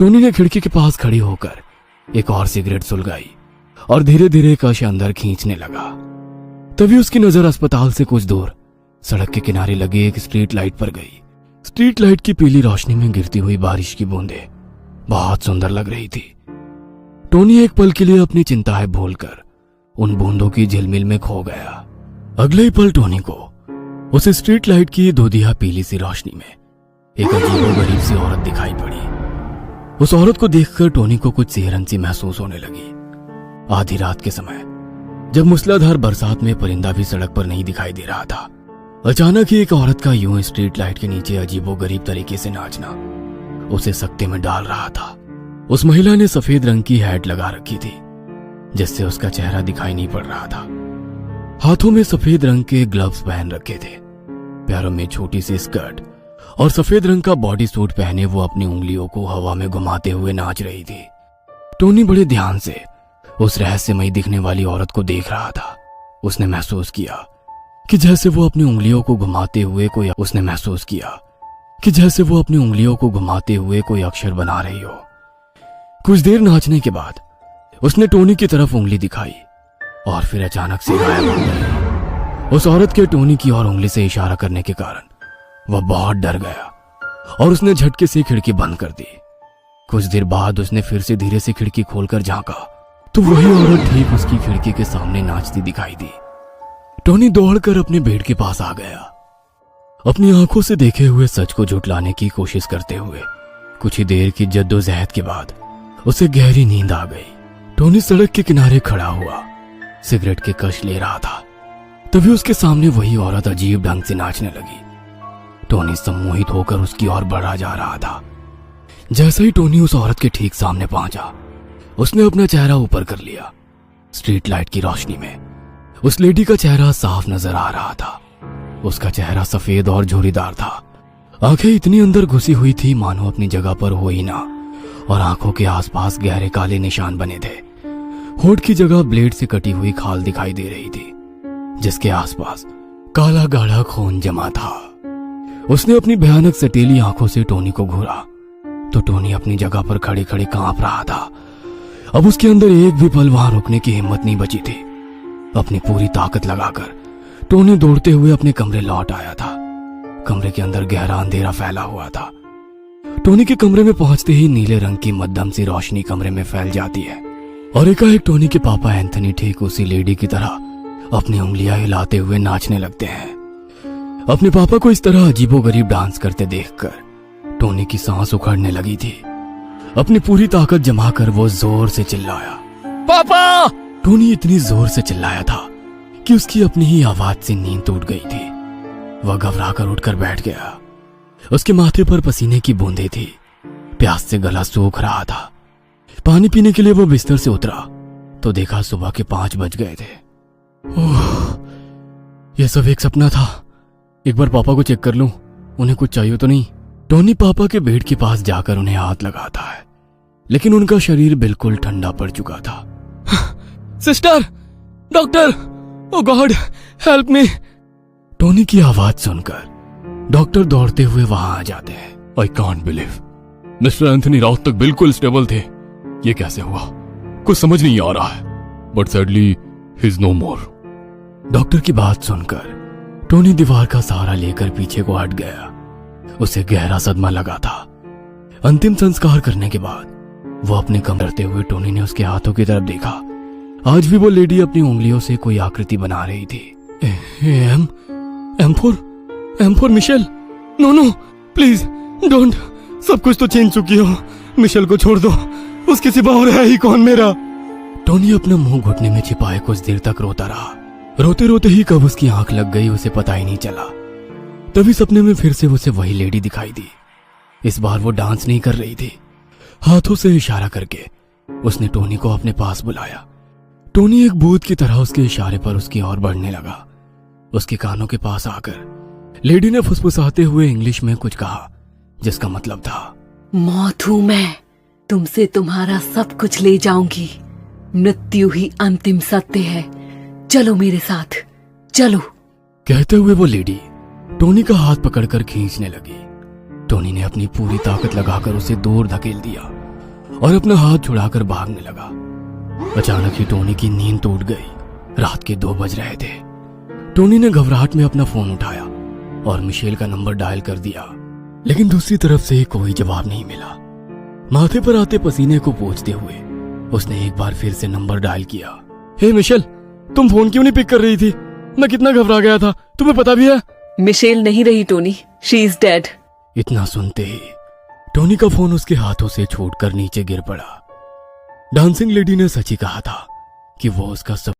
Tony ने खिड़की के पास खड़ी होकर एक और सिगरेट सुलगाई और धीरे धीरे कश अंदर खींचने लगा। तभी उसकी नजर अस्पताल से कुछ दूर सड़क के किनारे लगे एक स्ट्रीट लाइट पर गई। स्ट्रीट लाइट की पीली रोशनी में गिरती हुई बारिश की बूंदें बहुत सुंदर लग रही थी। टोनी एक पल के लिए अपनी चिंताएं भूलकर उन बूंदों की झिलमिल में खो गया। अगले ही पल टोनी को उस स्ट्रीट लाइट की दोधिया पीली सी रोशनी में एक अजीबोगरीब सी औरत दिखाई पड़ी। उस औरत को देखकर टोनी को कुछ सिहरन सी महसूस होने लगी। आधी रात के समय जब मूसलाधार बरसात में परिंदा भी सड़क पर नहीं दिखाई दे रहा था, अचानक ही एक औरत का यूं स्ट्रीट लाइट के नीचे अजीबोगरीब तरीके से नाचना उसे सकते में डाल रहा था। उस महिला ने सफेद रंग की हैट लगा रखी थी जिससे उसका चेहरा दिखाई नहीं पड़ रहा था। हाथों में सफेद रंग के ग्लव्स पहन रखे थे। पैरों में छोटी सी स्कर्ट और सफेद रंग का बॉडी सूट पहने वो अपनी उंगलियों को हवा में घुमाते हुए नाच रही थी। टोनी बड़े ध्यान से उस रहस्यमयी दिखने वाली औरत को देख रहा था। उसने महसूस किया कि जैसे वो अपनी उंगलियों को घुमाते हुए कोई अक्षर बना रही हो। कुछ देर नाचने के बाद उसने टोनी की तरफ उंगली दिखाई और फिर अचानक से गायब हो गई। उस औरत के टोनी की ओर उंगली से इशारा करने के कारण वह बहुत डर गया और उसने झटके से खिड़की बंद कर दी। कुछ देर बाद उसने फिर से धीरे से खिड़की खोलकर झांका तो वही औरत ठीक उसकी खिड़की के सामने नाचती दिखाई दी। टोनी दौड़कर अपने बेड के पास आ गया, अपनी आंखों से देखे हुए सच को झुठलाने की कोशिश करते हुए। कुछ ही देर की जद्दोजहद के बाद उसे गहरी नींद आ गई। टोनी सड़क के किनारे खड़ा हुआ सिगरेट के कश ले रहा था। तभी उसके सामने वही औरत अजीब ढंग से नाचने लगी। टोनी सम्मोहित होकर उसकी ओर बढ़ा जा रहा था। जैसे ही टोनी उस औरत के ठीक सामने पहुंचा, उसने अपना चेहरा ऊपर कर लिया। स्ट्रीट लाइट की रोशनी में उस लेडी का चेहरा साफ नजर आ रहा था। उसका चेहरा सफेद और झुर्रीदार था। आंखें इतनी अंदर घुसी हुई थी मानो अपनी जगह पर हो ही ना, और आंखों के आसपास गहरे काले निशान बने थे। होठ की जगह ब्लेड से कटी हुई खाल दिखाई दे रही थी जिसके आसपास काला गाढ़ा खून जमा था। उसने अपनी भयानक सटीली आंखों से टोनी को घूरा तो टोनी अपनी जगह पर खड़े खड़े कांप रहा था। अब उसके अंदर एक भी पल वहां रुकने की हिम्मत नहीं बची थी। अपनी पूरी ताकत लगाकर टोनी दौड़ते हुए अपने कमरे लौट आया था। कमरे के अंदर गहरा अंधेरा फैला हुआ था। टोनी के कमरे में पहुंचते ही नीले रंग की मध्यम सी रोशनी कमरे में फैल जाती है और एकाएक टोनी के पापा एंथनी ठीक उसी लेडी की तरह अपनी उंगलियां हिलाते हुए नाचने लगते हैं। अपने पापा को इस तरह अजीबोगरीब डांस करते देखकर टोनी की सांस उखड़ने लगी थी। अपनी पूरी ताकत जमा कर वो जोर से चिल्लाया, पापा! टोनी इतनी जोर से चिल्लाया था कि उसकी अपनी ही आवाज से नींद टूट गई थी। वह घबराकर उठकर बैठ गया। उसके माथे पर पसीने की बूंदें थी। प्यास से गला सूख रहा था। पानी पीने के लिए वो बिस्तर से उतरा तो देखा सुबह के 5 बज गए थे। ओह, यह सब एक सपना था। एक बार पापा को चेक कर लूं, उन्हें कुछ चाहिए तो नहीं। टोनी पापा के बेड के पास जाकर उन्हें हाथ लगाता है, लेकिन उनका शरीर बिल्कुल ठंडा पड़ चुका था। सिस्टर, डॉक्टर, ओ गॉड, हेल्प मी! टोनी की आवाज सुनकर डॉक्टर दौड़ते हुए वहां आ जाते हैं। I can't believe, mister Anthony रात तक बिल्कुल स्टेबल थे। ये कैसे हुआ? कुछ समझ नहीं आ रहा है। But sadly he is no more. Doctor की बात सुनकर टोनी दीवार का सहारा लेकर पीछे को हट गया। उसे गहरा सदमा लगा था। अंतिम संस्कार करने के बाद वो अपने कमरे करते हुए टोनी ने उसके हाथों की तरफ देखा। आज भी वो लेडी अपनी उंगलियों से कोई आकृति बना रही थी। M for Michelle. No no, please don't. सब कुछ तो छीन चुकी हो। मिशेल को छोड़ दो, उसके सिवा और है ही कौन मेरा। टोनी अपना मुंह घुटने में छिपाए कुछ देर तक रोता रहा। रोते रोते ही कब उसकी आंख लग गई उसे पता ही नहीं चला। तभी सपने में फिर से उसे वही लेडी दिखाई दी। इस बार वो डांस नहीं कर रही थी। हाथों से इशारा करके उसने टोनी को अपने पास बुलाया। टोनी एक भूत की तरह उसके इशारे पर उसकी ओर बढ़ने लगा। उसके कानों के पास आकर लेडी ने फुसफुसाते हुए इंग्लिश में कुछ कहा जिसका मतलब था, मौत हूं मैं, तुमसे तुम्हारा सब कुछ ले जाऊंगी। मृत्यु ही अंतिम सत्य है, चलो मेरे साथ, चलो। कहते हुए वो लेडी टोनी का हाथ पकड़कर खींचने लगी। टोनी ने अपनी पूरी ताकत लगाकर उसे दूर धकेल दिया और अपना हाथ छुड़ाकर भागने लगा। अचानक ही टोनी की नींद टूट गई। रात के 2 बज रहे थे। टोनी ने घबराहट में अपना फोन उठाया और मिशेल का नंबर डायल कर दिया, लेकिन दूसरी तरफ से कोई जवाब नहीं मिला। माथे पर आते पसीने को पोंछते हुए उसने एक बार फिर से नंबर डायल किया। हे मिशेल, तुम फोन क्यों नहीं पिक कर रही थी? मैं कितना घबरा गया था, तुम्हें पता भी है? मिशेल नहीं रही टोनी, शी इज डेड। इतना सुनते ही टोनी का फोन उसके हाथों से छूटकर नीचे गिर पड़ा। डांसिंग लेडी ने सच ही कहा था कि वो उसका सब